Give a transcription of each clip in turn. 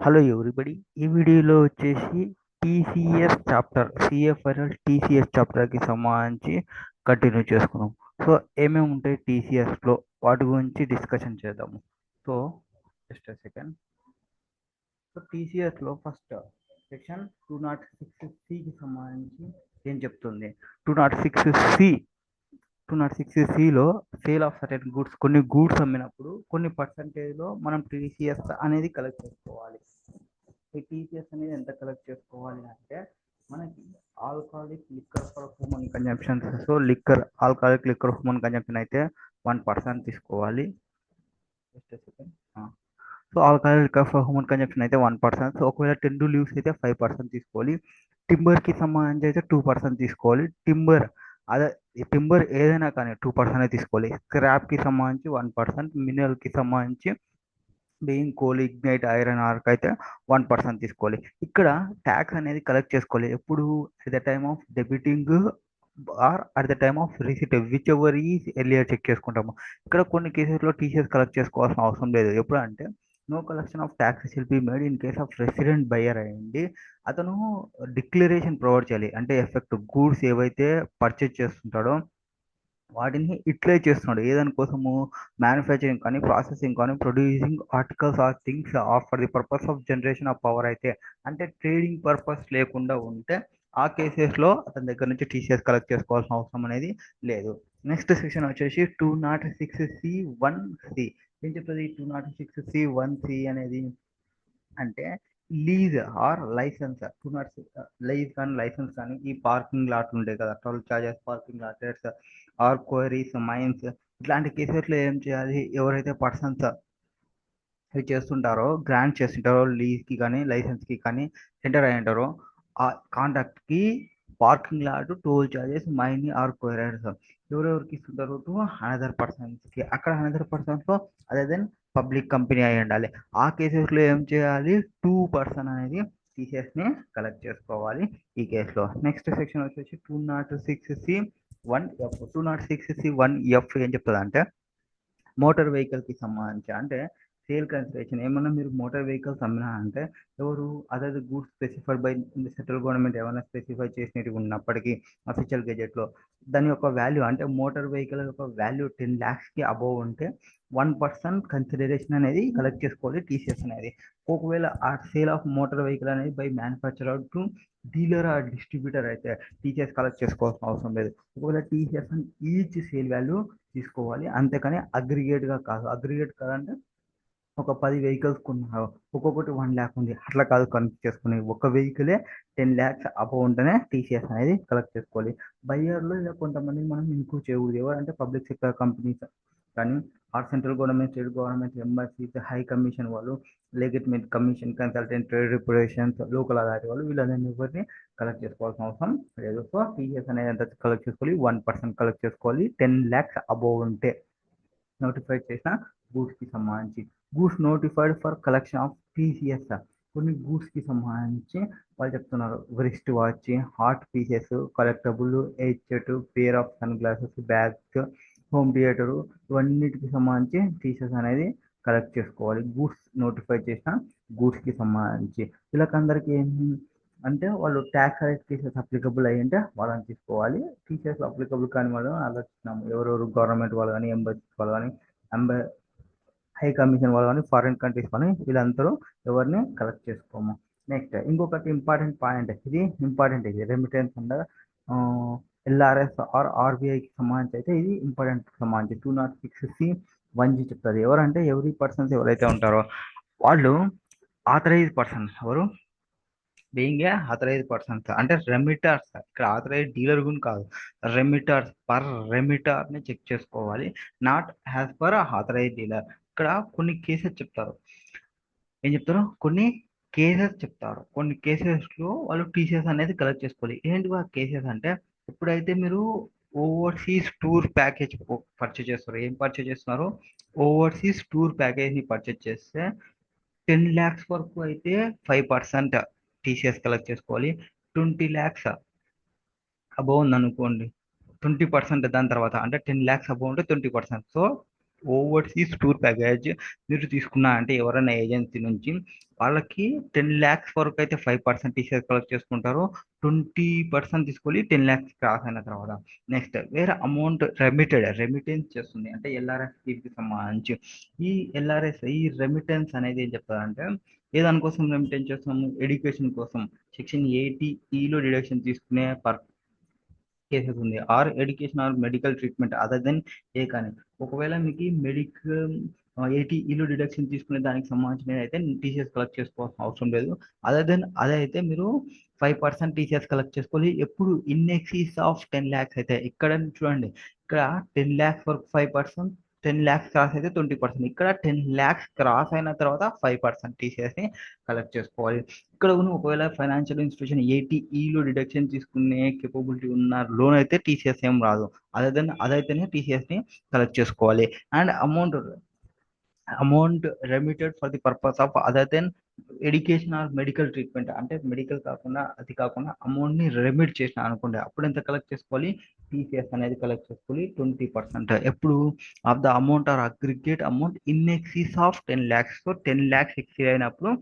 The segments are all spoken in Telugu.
Hello everybody. ఈ వీడియోలో వచ్చేసి టీసీఎస్ చాప్టర్ సిఎఫ్ఐఎల్ టీసీఎస్ చాప్టర్కి సంబంధించి కంటిన్యూ చేసుకున్నాం. సో ఏమేమి ఉంటాయి టీసీఎస్లో వాటి గురించి డిస్కషన్ చేద్దాము. So just second. సో టీసీఎస్లో ఫస్ట్ సెక్షన్ 206 సికి సంబంధించి ఏం చెప్తుంది? 206 సి 206 సిలో సేల్ ఆఫ్ సర్టెన్ గూడ్స్, కొన్ని గూడ్స్ అమ్మినప్పుడు కొన్ని పర్సంటేజ్లో మనం టీసీఎస్ అనేది కలెక్ట్ చేసుకోవాలి. ఈ టీసీఎస్ అనేది ఎంత కలెక్ట్ చేసుకోవాలి అంటే మనకి alcoholic liquor for human consumption. So alcoholic liquor human consumption అయితే 1% తీసుకోవాలి. Just second. So alcoholic liquor for human consumption అయితే 1%. సో ఒకవేళ 10 లీవ్స్ అయితే 5% తీసుకోవాలి. టింబర్కి సంబంధించి అయితే 2% తీసుకోవాలి. అదే టింబర్ ఏదైనా కానీ 2% తీసుకోవాలి. స్క్రాప్కి సంబంధించి 1%, మినరల్కి సంబంధించి being coal, lignite, iron ore అయితే 1% తీసుకోవాలి. ఇక్కడ ట్యాక్స్ అనేది కలెక్ట్ చేసుకోవాలి ఎప్పుడు? At the time of debiting or at the time of receipt, whichever is earlier check చేసుకుంటాము. ఇక్కడ కొన్ని కేసెస్లో టీసీఎస్ కలెక్ట్ చేసుకోవాల్సిన అవసరం లేదు. ఎప్పుడు అంటే no collection of tax will be made in case of resident buyer అయ్యండి. అతను డిక్లరేషన్ ప్రొవైడ్ చేయాలి. అంటే ఎఫెక్ట్ గూడ్స్ ఏవైతే పర్చేజ్ చేస్తుంటాడో వాటిని ఇట్లే చేస్తున్నాడు. ఏదాని కోసము? మ్యానుఫ్యాక్చరింగ్ కానీ, ప్రాసెసింగ్ కానీ, producing articles or things for the purpose of generation of power అయితే, అంటే ట్రేడింగ్ పర్పస్ లేకుండా ఉంటే ఆ కేసెస్లో అతని దగ్గర నుంచి టీసీఎస్ కలెక్ట్ చేసుకోవాల్సిన అవసరం అనేది లేదు. నెక్స్ట్ సెక్షన్ వచ్చేసి 206C(1)(c). ఏం చెప్తుంది 206C(1)(c) అనేది? అంటే లీజ్ ఆర్ లైసెన్స్. 206 లీజ్ కానీ లైసెన్స్ కానీ ఈ పార్కింగ్ లాట్లు ఉంటాయి కదా, toll charges, parking lots or quarries, mines, ఇట్లాంటి కేసెస్లో ఏం చేయాలి? ఎవరైతే పర్సన్స్ ఇవి చేస్తుంటారో, గ్రాంట్ చేస్తుంటారో, లీజ్కి కానీ లైసెన్స్కి కానీ ఎంటర్ అయి ఉంటారో, ఆ కాంట్రాక్ట్కి parking lot, toll charges, mine or quarries ఎవరెవరికి ఇస్తుంటారు? టు అనదర్ పర్సన్స్కి. అక్కడ అనదర్ పర్సన్స్లో అదే దెన్ పబ్లిక్ కంపెనీ అయి ఉండాలి. ఆ కేసెస్లో ఏం చేయాలి? 2% అనేది టీసీఎస్ని కలెక్ట్ చేసుకోవాలి ఈ కేసులో. నెక్స్ట్ సెక్షన్ వచ్చేసి 206C(1)(f). 206C(1)(f) ఏం చెప్తుంది అంటే మోటార్ వెహికల్కి సంబంధించి, అంటే సేల్ కన్సిడరేషన్. ఏమన్నా మీరు మోటార్ వెహికల్స్ అమ్మినా అంటే ఎవరు? Other goods specified by central government ఏమైనా స్పెసిఫై చేసినవి ఉన్నప్పటికీ అఫీషియల్ గెజెట్లో దాని యొక్క వాల్యూ, అంటే మోటార్ వెహికల్ యొక్క వాల్యూ 10 lakhsకి అబోవ్ ఉంటే 1% కన్సిడరేషన్ అనేది కలెక్ట్ చేసుకోవాలి టీసీఎస్ అనేది. ఒకవేళ ఆ సేల్ ఆఫ్ మోటార్ వెహికల్ అనేది by manufacturer to dealer or distributor అయితే టీసీఎస్ కలెక్ట్ చేసుకోవాల్సిన అవసరం లేదు. ఒకవేళ టీసీఎస్ ఈచ్ సేల్ వాల్యూ తీసుకోవాలి, అంతేకాని అగ్రిగేట్గా కాదు. అగ్రిగేట్ కాదంటే ఒక 10 వెహికల్స్ కొన్నారు, ఒక్కొక్కటి 1 lakh ఉంది, అట్లా కాదు కనెక్ట్ చేసుకుని ఒక వెహికలే 10 lakhs అబౌవ్ ఉంటేనే టీసీఎస్ అనేది కలెక్ట్ చేసుకోవాలి. బయ్యర్లో ఇలా కొంతమంది మనం ఇంక్లూడ్ చేయకూడదు. ఎవరంటే పబ్లిక్ సెక్టర్ కంపెనీస్ కానీ, or central government, state government, embassies, high commission వాళ్ళు, legitimate commission, consultant, trade representations, local authority వాళ్ళు, వీళ్ళందరినీ ఎవరిని కలెక్ట్ చేసుకోవాల్సిన అవసరం లేదు. సో టీసీఎస్ అనేది ఎంత కలెక్ట్ చేసుకోవాలి? 1% కలెక్ట్ చేసుకోవాలి 10 lakhs అబోవ్ ఉంటే. నోటిఫైడ్ చేసిన గూడ్స్కి సంబంధించి goods notified for collection of TCS. కొన్ని గూడ్స్కి సంబంధించి వాళ్ళు చెప్తున్నారు. Wrist watch, art pieces, collectible, headset, pair of sunglasses, bags, home theatre, ఇవన్నిటికి సంబంధించి టీసీఎస్ అనేది కలెక్ట్ చేసుకోవాలి గూడ్స్ నోటిఫై చేసిన గూడ్స్కి సంబంధించి. వీళ్ళకందరికీ ఏంటి అంటే వాళ్ళు ట్యాక్స్ అనేది టీసీఎస్ అప్లికబుల్ అయ్యి ఉంటే వాళ్ళని తీసుకోవాలి. టీసీఎస్ అప్లికబుల్ కాని వాళ్ళు ఆలోచిస్తున్నాము. ఎవరెవరు? గవర్నమెంట్ వాళ్ళు కానీ, ఎంబసీస్ వాళ్ళు కానీ, హై కమిషన్ వాళ్ళు కానీ, ఫారిన్ కంట్రీస్ కానీ, వీళ్ళందరూ ఎవరిని కలెక్ట్ చేసుకోము. నెక్స్ట్ ఇంకొకటి ఇంపార్టెంట్ పాయింట్, ఇది ఇంపార్టెంట్, ఇది రెమిటెన్స్ అండ్ ఎల్ఆర్ఎస్ ఆర్ ఆర్బీఐకి సంబంధించి అయితే ఇది ఇంపార్టెంట్ సంబంధించి 206C(1)(g) చెప్తుంది. ఎవరంటే ఎవరీ పర్సన్స్ ఎవరైతే ఉంటారో వాళ్ళు ఆథరైజ్ పర్సన్స్. ఎవరు? బీయింగ్ ఏ ఆథరైజ్ పర్సన్స్ అంటే రెమిటర్స్. ఇక్కడ ఆథరైజ్ డీలర్ కూడా కాదు, రెమిటర్స్. పర్ రెమిటర్ని చెక్ చేసుకోవాలి, not as per authorise dealer. ఇక్కడ కొన్ని కేసెస్ చెప్తారు. ఏం చెప్తారు? కొన్ని కేసెస్ చెప్తారు. కొన్ని కేసెస్లో వాళ్ళు టీసీఎస్ అనేది కలెక్ట్ చేసుకోవాలి. ఏంటి ఆ కేసెస్ అంటే, ఎప్పుడైతే మీరు ఓవర్సీస్ టూర్ ప్యాకేజ్ పర్చేజ్ చేస్తారు. ఏం పర్చేజ్ చేస్తున్నారు? ఓవర్సీస్ టూర్ ప్యాకేజ్ని పర్చేజ్ చేస్తే 10 lakhs వరకు అయితే 5% టీసీఎస్ కలెక్ట్ చేసుకోవాలి. 20 lakhs అబౌవ్ ఉంది అనుకోండి 20%. దాని తర్వాత అంటే 10 lakhs అబౌవ్ ఉంటే 20%. సో ఓవర్సీస్ టూర్ ప్యాకేజ్ మీరు తీసుకున్నా అంటే ఎవరైనా ఏజెన్సీ నుంచి వాళ్ళకి 10 lakhs వరకు అయితే 5% టీసీఎస్ కలెక్ట్ చేసుకుంటారు. 20% తీసుకొని 10 lakhs క్రాస్ అయిన తర్వాత నెక్స్ట్ వేరే అమౌంట్ రెమిటెన్స్ చేస్తుంది అంటే ఎల్ఆర్ఎస్ కి సంబంధించి. ఈ ఎల్ఆర్ఎస్ ఈ రెమిటెన్స్ అనేది ఏం చెప్తారంటే ఏ దానికోసం రెమిటెన్స్ చేస్తున్నాము, ఎడ్యుకేషన్ కోసం. సెక్షన్ 80E డిడక్షన్ తీసుకునే కేసెస్ ఉంది, or education or medical treatment other than ఏ కానీ. ఒకవేళ మీకు మెడికల్ 80E డిడక్షన్ తీసుకునే దానికి సంబంధించిన అయితే టీసీఎస్ కలెక్ట్ చేసుకోవాల్సిన అవసరం లేదు. అదర్ దెన్ అదే అయితే మీరు 5% టీసీఎస్ కలెక్ట్ చేసుకోవాలి. ఎప్పుడు ఇన్ ఎక్సీస్ ఆఫ్ 10 lakhs అయితే ఇక్కడ చూడండి, ఇక్కడ 10 lakhs వరకు 5%, 10 lakhs క్రాస్ అయితే 20%, ఇక్కడ 10 lakhs క్రాస్ అయిన తర్వాత 5% టీసీఎస్ ని కలెక్ట్ చేసుకోవాలి. ఇక్కడ ఉన్న ఒకవేళ ఫైనాన్షియల్ ఇన్స్టిట్యూషన్ 80E డిడక్షన్ తీసుకునే కేపబిలిటీ ఉన్న లోన్ అయితే టీసీఎస్ ఏం రాదు. అదైతేనే టీసీఎస్ ని కలెక్ట్ చేసుకోవాలి. And amount remitted for the purpose of other than education or medical treatment అంటే మెడికల్ కాకుండా అది కాకుండా అమౌంట్ ని రెమిట్ చేసిన అనుకోండి, అప్పుడు ఎంత కలెక్ట్ చేసుకోవాలి, టీసీఎస్ అనేది కలెక్ట్ చేసుకోవాలి 20%. ఎప్పుడు of the amount are aggregate amount in excess of 10 lakhs. So 10 lakhs exceed అయినప్పుడు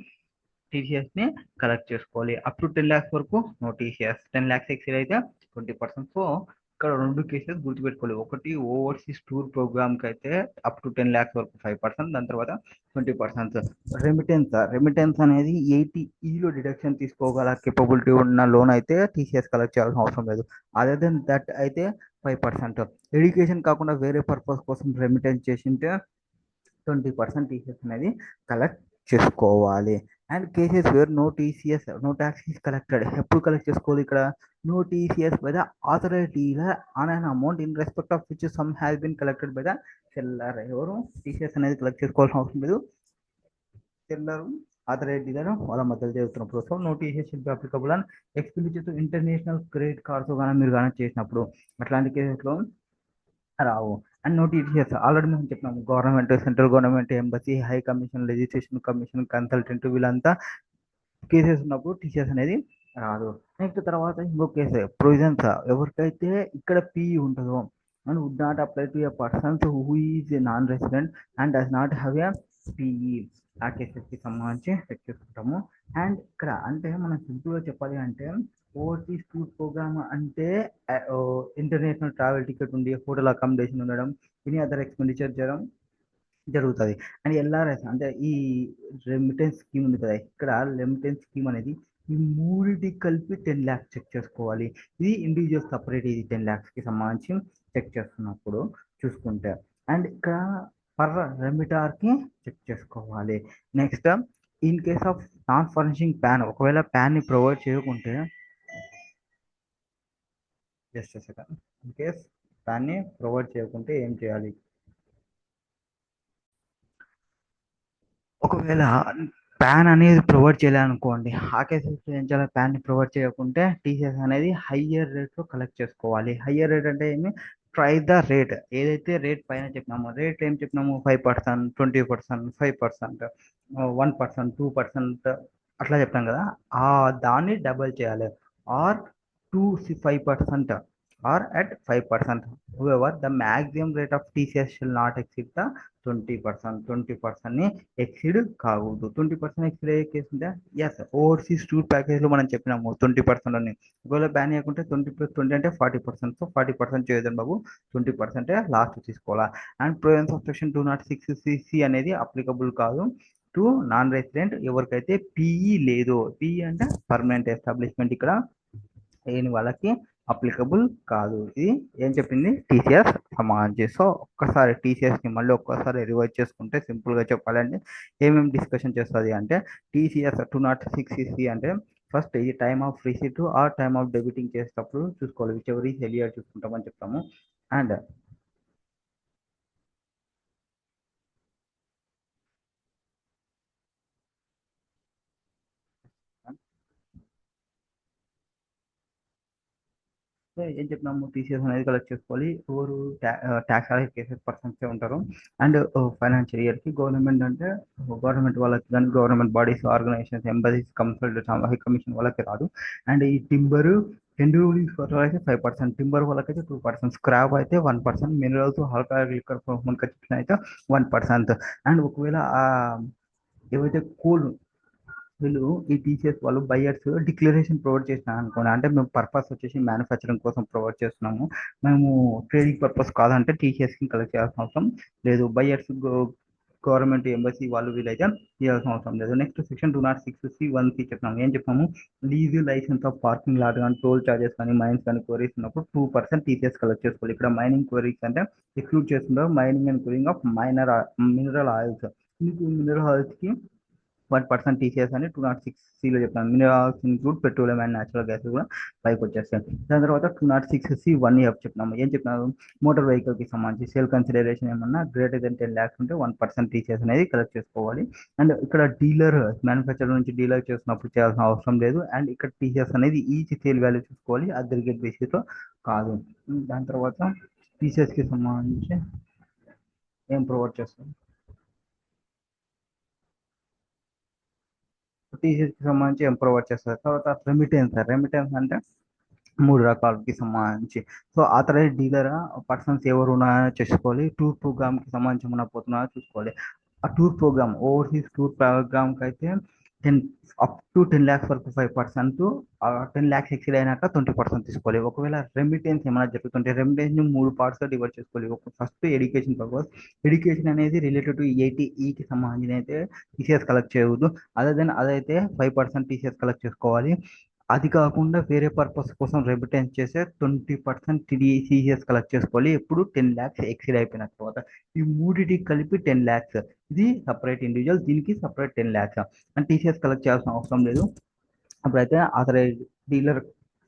టీసీఎస్ ని కలెక్ట్ చేసుకోవాలి. అప్ టు 10 lakhs వరకు నో టీసీఎస్, 10 lakhs ఎక్సీడ్ అయితే 20%. సో ఇక్కడ రెండు కేసెస్ గుర్తుపెట్టుకోవాలి. ఒకటి ఓవర్సీస్ టూర్ ప్రోగ్రామ్ కి అయితే అప్ టు 10 lakhs వరకు 5%, దాని తర్వాత 20%. రెమిటెన్స్ అనేది 80E డిడక్షన్ తీసుకోగల కేపబిలిటీ ఉన్న లోన్ అయితే టీసీఎస్ కలెక్ట్ చేయాల్సిన అవసరం లేదు. అదర్ దెన్ దట్ అయితే 5%. ఎడ్యుకేషన్ కాకుండా వేరే పర్పస్ కోసం రెమిటెన్స్ చేసింటే 20% టీసీఎస్ అనేది కలెక్ట్ చేసుకోవాలి. And cases where no tax is collected, ఎప్పుడు కలెక్ట్ చేసుకోవాలి ఇక్కడ, no TCS by the authorised dealer on an amount in respect of which sum has been collected by the seller. ఎవరు టీసీఎస్ అనేది కలెక్ట్ చేసుకోవాల్సిన అవసరం లేదు, సెల్లర్ ఆథరైజ్డ్ డీలర్ వాళ్ళ మధ్యలో చేస్తున్నప్పుడు. So no TCS should be applicable and expenditure international credit cards కానీ మీరు కానీ చేసినప్పుడు అట్లాంటి కేసెస్లో రావు. అండ్ నో టీసీఎస్ ఆల్రెడీ మేము చెప్పినాము, government, central government, embassy, high commission, legislation commission, consultant వీళ్ళంతా కేసెస్ ఉన్నప్పుడు టీసీఎస్ అనేది రాదు. నెక్స్ట్ తర్వాత ఇంకో కేసు ప్రొవిజన్స్, ఎవరికైతే ఇక్కడ పీ ఉంటుందో and would not apply to a persons who is non resident and does not have a PE, ఆ కేసెస్కి సంబంధించి చెక్ చేసుకుంటాము. అండ్ ఇక్కడ అంటే మనం సింపుల్గా చెప్పాలి అంటే ఓవర్సీస్ టూర్ ప్రోగ్రామ్ అంటే ఇంటర్నేషనల్ ట్రావెల్ టికెట్ ఉండి హోటల్ అకామిడేషన్ ఉండడం, ఎనీ అదర్ ఎక్స్పెండిచర్ చేయడం జరుగుతుంది. అండ్ ఎల్ఆర్ఎస్ అంటే ఈ రెమిటెన్స్ స్కీమ్ ఉంది కదా, ఇక్కడ రెమిటెన్స్ స్కీమ్ అనేది ఈ మూడింటికి కలిపి 10 lakhs చెక్ చేసుకోవాలి. ఇది ఇండివిజువల్ సపరేట్, ఇది 10 lakhsకి సంబంధించి చెక్ చేస్తున్నప్పుడు చూసుకుంటే. అండ్ ఇక్కడ పర్ రెమిటార్కి చెక్ చేసుకోవాలి. Next in case of non furnishing PAN, ఒకవేళ ప్యాన్ని ప్రొవైడ్ చేయకుంటే జస్ట్ సెకండ్, ఇన్ కేస్ ప్యాన్ని ప్రొవైడ్ చేయకుంటే ఏం చేయాలి, ఒకవేళ ప్యాన్ అనేది ప్రొవైడ్ చేయాలనుకోండి, ఆ కేసెస్ ఏం చేయాలి, ప్యాన్ ప్రొవైడ్ చేయకుంటే టీసీఎస్ అనేది హయ్యర్ రేట్లో కలెక్ట్ చేసుకోవాలి. హయ్యర్ రేట్ అంటే ఏమి, ప్రైస్ ద రేట్, ఏదైతే రేట్ పైన చెప్పినామో, రేట్ ఏం చెప్పినాము 5%, 20%, 5%, 1%, 2% అట్లా చెప్తాం కదా, ఆ దాన్ని డబల్ చేయాలి. Or 5% or at 5%. However, the maximum rate of TCS shall not exceed the 20%. 20% ని ఎక్సీడ్ కాకూడదు. 20% ఎక్సీడ్ అయ్యే కేసు ఉంటే ఎస్, ఓవర్సీస్ టూర్ ప్యాకేజ్లో మనం చెప్పినాము 20% అని. ఒకవేళ బ్యాన్ చేయకుంటే 20+20 అంటే 40%. సో 40% చేయదండి బాబు, 20% లాస్ట్ తీసుకోవాలా. And provisions of section 206CC అనేది అప్లికబుల్ కాదు టు నాన్ రెసిడెంట్, ఎవరికైతే పీఈ లేదో. పీఈ అంటే పర్మనెంట్ ఎస్టాబ్లిష్మెంట్, ఇక్కడ లేని వాళ్ళకి అప్లికబుల్ కాదు. ఇది ఏం చెప్పింది టీసీఎస్ సంబంధించి. సో ఒక్కసారి టీసీఎస్ని మళ్ళీ ఒక్కసారి రివైజ్ చేసుకుంటే సింపుల్గా చెప్పాలంటే ఏమేమి డిస్కషన్ చేస్తుంది అంటే, టీసీఎస్ 206CC అంటే ఫస్ట్ ఇది time of receipt or time of debiting చేసేటప్పుడు చూసుకోవాలి, విచ్ ఎవర్ ఈస్ ఎలియర్ చూసుకుంటామని చెప్తాము. అండ్ ఏం చెప్పినాము, టీసీఎస్ అనేది కలెక్ట్ చేసుకోవాలి. ఎవరు ట్యాక్స్ కేసెస్ పర్సన్స్ ఉంటారు. అండ్ ఫైనాన్షియల్ ఇయర్కి గవర్నమెంట్ అంటే గవర్నమెంట్ వాళ్ళకి కానీ, government bodies, organisations, embassies, consultants, high commission వాళ్ళకి రాదు. అండ్ ఈ టింబరు ఎండు అయితే 5%, టింబర్ వాళ్ళకైతే 2%, స్క్రాప్ అయితే 1%, మినరల్స్ హల్కా లిక్కర్ మనకి అయితే 1%. అండ్ ఒకవేళ ఏవైతే కోల్ వీళ్ళు ఈ టీసీఎస్ వాళ్ళు బయర్స్ డిక్లరేషన్ ప్రొవైడ్ చేసినారు అనుకోండి, అంటే మేము పర్పస్ వచ్చేసి మ్యానుఫ్యాక్చరింగ్ కోసం ప్రొవైడ్ చేస్తున్నాము, మేము ట్రేడింగ్ పర్పస్ కాదంటే టీసీఎస్కి కలెక్ట్ చేయాల్సిన అవసరం లేదు. బయర్స్ గవర్నమెంట్ ఎంబసీ వాళ్ళు వీళ్ళైతే చేయాల్సిన అవసరం లేదు. నెక్స్ట్ సెక్షన్ 206(c)(1)(c) చెప్తాము. ఏం చెప్తాము, lease licence of parking lot కానీ టోల్ చార్జెస్ కానీ మైన్స్ కానీ క్వరీస్ ఉన్నప్పుడు 2% టీసీఎస్ కలెక్ట్ చేసుకోవాలి. ఇక్కడ మైనింగ్ క్వరీస్ అంటే ఎక్స్క్లూడ్ చేస్తుంటారు mining and quarrying of mineral oils. మీకు మినరల్ ఆయిల్స్కి 1% టీసీఎస్ అని 206(c)లో చెప్తాను. Minerals include petroleum and natural gas కూడా పైకి వచ్చేస్తాయి. దాని తర్వాత 206(c)(1)(f) చెప్తున్నాము. ఏం చెప్తున్నారు, మోటార్ వెహికల్కి సంబంధించి సేల్ కన్సిడరేషన్ ఏమన్నా గ్రేటర్ దెన్ 10 lakhs ఉంటే 1% టీసీఎస్ అనేది కలెక్ట్ చేసుకోవాలి. అండ్ ఇక్కడ డీలర్ మ్యానుఫ్యాక్చర్ నుంచి డీలర్ చేసినప్పుడు చేయాల్సిన అవసరం లేదు. అండ్ ఇక్కడ టీసీఎస్ అనేది ఈచ్ సేల్ వాల్యూ చూసుకోవాలి, అగ్రిగేట్ బేసిస్లో కాదు. దాని తర్వాత టీసీఎస్కి సంబంధించి ఏం ప్రొవైడ్ చేస్తాం, టీసీఎస్కి సంబంధించి ఏం ప్రొవైడ్ చేస్తారు. తర్వాత రెమిటెన్స్ అంటే మూడు రకాలకి సంబంధించి. సో ఆథరైజ్ డీలర్ పర్సన్స్ ఎవరు ఉన్నారో చేసుకోవాలి. టూర్ ప్రోగ్రామ్కి సంబంధించి ఏమన్నా పోతున్నారో చూసుకోవాలి. ఆ టూర్ ప్రోగ్రామ్ ఓవర్సీస్ టూర్ ప్రోగ్రామ్కి అయితే 10 up to 10 lakhs వరకు 5%, 10 lakhs ఎక్సీడ్ అయినాక 20% తీసుకోవాలి. ఒకవేళ రెమిటెన్స్ ఏమైనా జరుగుతుంటే రెమిటెన్స్ ని 3 parts గా డివైడ్ చేసుకోవాలి. ఫస్ట్ ఎడ్యుకేషన్ పర్పస్, ఎడ్యుకేషన్ అనేది రిలేటెడ్ టు 80E కి సంబంధించి అయితే టీసీఎస్ కలెక్ట్ చేయవద్దు. అదైతే 5% టీసీఎస్ కలెక్ట్ చేసుకోవాలి. అది కాకుండా వేరే పర్పస్ కోసం రెమిటెన్స్ చేసే 20% టీసీఎస్ కలెక్ట్ చేసుకోవాలి. ఎప్పుడు 10 lakhs ఎక్సీడ్ అయిపోయిన తర్వాత. ఈ మూడిటికి కలిపి 10 lakhs. ఇది సపరేట్ ఇండివిజువల్, దీనికి separate 10 lakhs. And TCS collect చేయాల్సిన అవసరం లేదు. అప్పుడైతే ఆథరైజ్ డీలర్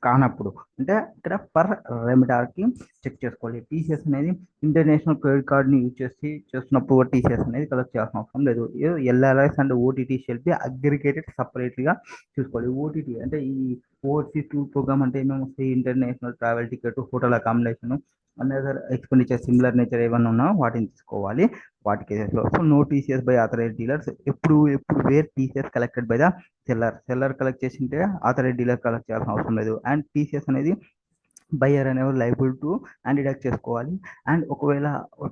కానప్పుడు, అంటే ఇక్కడ పర్ రెమిటార్కి చెక్ చేసుకోవాలి. టీసీఎస్ అనేది ఇంటర్నేషనల్ క్రెడిట్ కార్డ్ని యూజ్ చేసి చేస్తున్నప్పుడు టీసీఎస్ అనేది కలెక్ట్ చేయాల్సిన అవసరం లేదు. LRS and OTT shelf aggregated సపరేట్గా చూసుకోవాలి. ఓటీటీ అంటే ఈ ఓవర్సీస్ టూర్ ప్రోగ్రామ్ అంటే ఏమేమి వస్తాయి, international travel ticket, hotel accommodation, another expenditure similar nature ఏమన్నా ఉన్నా వాటిని తీసుకోవాలి. వాటి కేసెస్లో so no TCS by authorise dealers. ఎప్పుడు where TCS collected by the seller collect చేసింటే ఆథరైజ్ డీలర్ కలెక్ట్ చేయాల్సిన అవసరం లేదు. అండ్ టీసీఎస్ అనేది బయ్యర్ అనేవారు లైబుల్ టు అండ్ డిడక్ట్ చేసుకోవాలి. అండ్ ఒకవేళ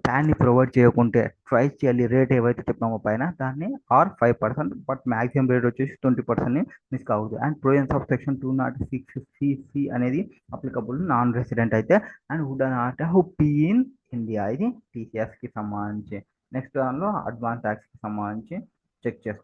ప్లాన్ని ప్రొవైడ్ చేయకుంటే ట్రై చేయాలి, రేట్ ఏవైతే చెప్పామో పైన దాన్ని ఆర్ 5%, బట్ మ్యాక్సిమం రేట్ వచ్చేసి 20% మిస్ కావద్దు. And provisions of section 206(c)(c) అనేది అప్లికబుల్ నాన్ రెసిడెంట్ అయితే. And would not who P in India, ఇది టీసీఎస్కి సంబంధించి. నెక్స్ట్ దానిలో అడ్వాన్స్ ట్యాక్స్కి సంబంధించి చెక్ చేసుకోవాలి.